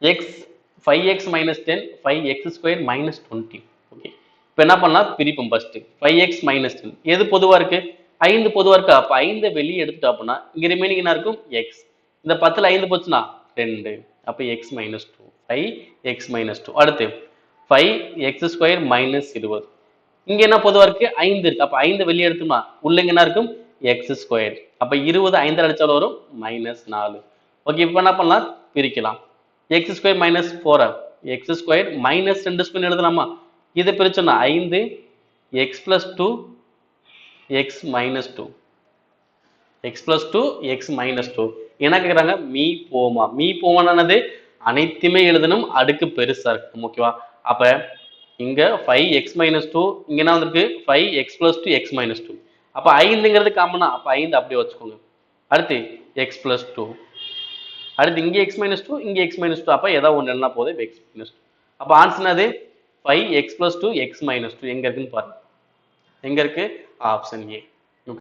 X 5x minus 10 5x square minus 20. Okay, இப்போ என்ன பண்ணலாம் பிரிப்போம். ஃபர்ஸ்ட் 5x மைனஸ் 10 எது பொதுவா இருக்கு? 5 பொதுவா இருக்கு. அப்போ 5 வெளியே எடுத்துட்டோம் அப்படின்னா இங்க ரிமைனிங் என்ன இருக்கும்? எக்ஸ். இந்த 10ல் 5 போச்சுன்னா 2. அப்போ எக்ஸ் மைனஸ் 2 5x மைனஸ் 2. அடுத்து 5x ஸ்கொயர் மைனஸ் 20. இங்க என்ன பொதுவா இருக்கு? 5 இருக்கு. அப்ப 5 வெளியே எடுத்தோம்னா உள்ள என்ன இருக்கும்? X square. அப்ப 20 5 அடிச்சாலும் வரும் மைனஸ் 4. ஓகே, இப்போ என்ன பண்ணலாம் பிரிக்கலாம். X square minus 4 X square minus 2 square எழுதலாமா? இதை பிரிச்சோம்னா 5 X plus 2 X minus 2 X plus 2 X minus 2. என்ன கேட்குறாங்க? மீ போமா. மீ போமானது அனைத்துமே எழுதணும், அடுக்கு பெருசா இருக்கும். ஓகேவா? அப்ப இங்க 5x மைனஸ் 2 இங்க என்ன வந்திருக்கு? 5x plus 2 x minus 2. அப்ப 5ங்கிறது காமனா, அப்ப 5 அப்படியே வச்சுக்கோங்க. அடுத்து x பிளஸ் 2. அடுத்து இங்க x மைனஸ் 2 இங்க x மைனஸ் 2. அப்ப ஏதாவது ஒன்று எழுதினா போதும் x மைனஸ் 2. அப்ப ஆன்சர் என்னது? 5x பிளஸ் 2 x மைனஸ் 2 எங்க இருக்குன்னு பாருங்க. எங்க இருக்கு? Option A.